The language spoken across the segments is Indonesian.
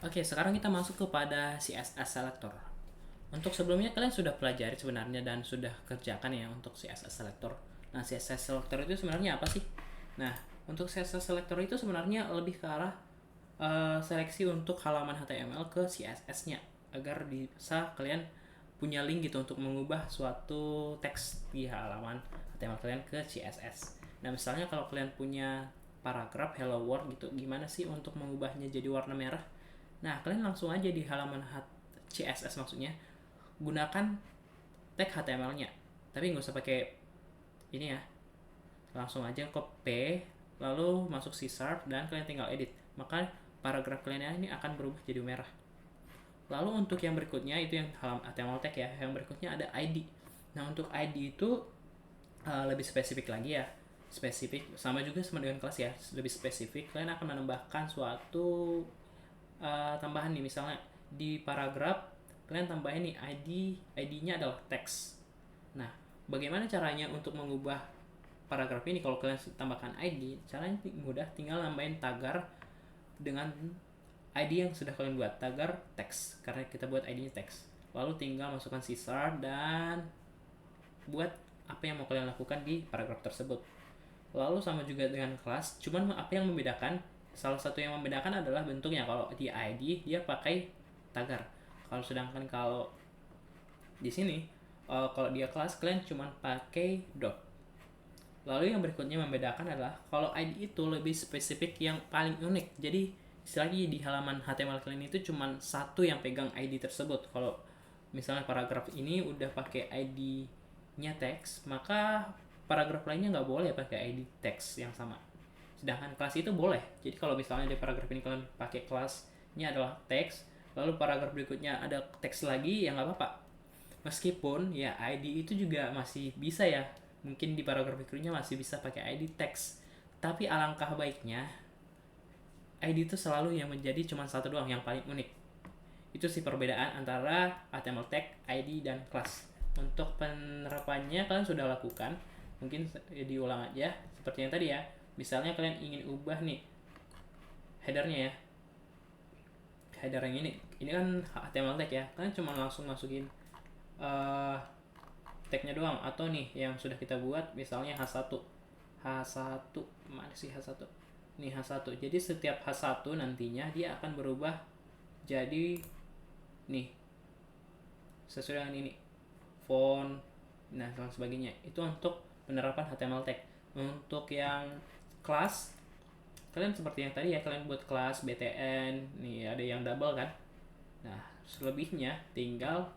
Oke, sekarang kita masuk kepada CSS selector. Untuk sebelumnya kalian sudah pelajari sebenarnya dan sudah kerjakan ya untuk CSS selector. Nah, CSS selector itu sebenarnya apa sih? Nah, untuk CSS selector itu sebenarnya lebih ke arah seleksi untuk halaman HTML ke CSS-nya agar bisa kalian punya link gitu untuk mengubah suatu teks di halaman HTML kalian ke CSS. Nah, misalnya kalau kalian punya paragraf hello world gitu, gimana sih untuk mengubahnya jadi warna merah? Nah, kalian langsung aja di halaman CSS maksudnya gunakan tag HTML-nya. Tapi nggak usah pakai ini ya. Langsung aja copy, lalu masuk C# dan kalian tinggal edit. Maka paragraf kalian ini akan berubah jadi merah. Lalu untuk yang berikutnya itu yang halaman HTML tag ya. Yang berikutnya ada ID. Nah, untuk ID itu lebih spesifik lagi ya. Spesifik sama juga sama dengan kelas ya. Lebih spesifik, kalian akan menambahkan suatu tambahan nih, misalnya di paragraf kalian tambahin nih ID-nya adalah teks. Nah, bagaimana caranya untuk mengubah paragraf ini? Kalau kalian tambahkan ID, caranya mudah, tinggal nambahin tagar dengan ID yang sudah kalian buat, tagar teks, karena kita buat ID-nya teks. Lalu tinggal masukkan C# dan buat apa yang mau kalian lakukan di paragraf tersebut. Lalu sama juga dengan kelas, cuman apa yang membedakan, salah satu yang membedakan adalah bentuknya. Kalau di ID dia pakai tagar, sedangkan kalau di sini kalau dia kelas kalian cuma pakai dot. Lalu yang berikutnya membedakan adalah kalau ID itu lebih spesifik, yang paling unik. Jadi istilahnya di halaman HTML kalian itu cuma satu yang pegang ID tersebut. Kalau misalnya paragraf ini udah pakai ID-nya teks, maka paragraf lainnya nggak boleh pakai ID teks yang sama. Sedangkan kelas itu boleh. Jadi kalau misalnya di paragraf ini kalian pakai kelasnya adalah teks, lalu paragraf berikutnya ada teks lagi, ya nggak apa-apa. Meskipun ya ID itu juga masih bisa ya, mungkin di paragraf berikutnya masih bisa pakai ID teks. Tapi alangkah baiknya ID itu selalu yang menjadi cuma satu doang, yang paling unik. Itu sih perbedaan antara HTML tag, ID, dan class. Untuk penerapannya kalian sudah lakukan, mungkin diulang aja seperti yang tadi ya. Misalnya kalian ingin ubah nih headernya ya, header yang ini kan HTML tag ya, kalian cuma langsung masukin tagnya doang. Atau nih yang sudah kita buat misalnya H1 mana sih H1, nih H1. Jadi setiap H1 nantinya dia akan berubah jadi nih sesuai dengan ini font, nah dan sebagainya. Itu untuk penerapan HTML tag. Untuk yang kelas, kalian seperti yang tadi ya, kalian buat kelas BTN nih, ada yang double kan. Nah, selebihnya tinggal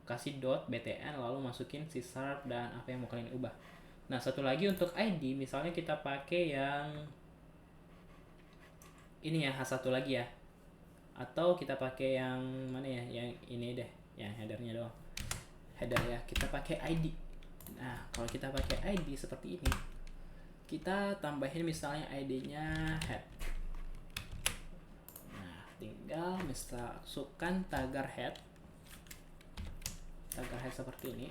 kasih dot BTN lalu masukin C# dan apa yang mau kalian ubah. Nah, satu lagi untuk ID, misalnya kita pakai yang ini ya, H1 lagi ya, atau kita pakai yang mana ya, yang ini deh, yang headernya doang, header ya, kita pakai ID. Nah, kalau kita pakai ID seperti ini, kita tambahin misalnya ID-nya head. Nah, tinggal masukkan tagar head seperti ini.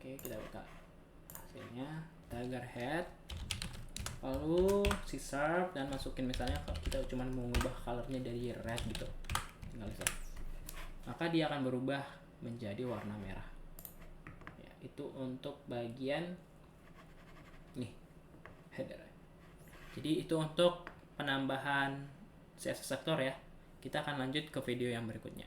Oke, kita buka hasilnya, tagar head, lalu C# dan masukin misalnya kalau kita cuma mau mengubah colornya dari red gitu, tinggal save, maka dia akan berubah menjadi warna merah ya. Itu untuk bagian nih header. Jadi itu untuk penambahan CSS sektor ya. Kita akan lanjut ke video yang berikutnya.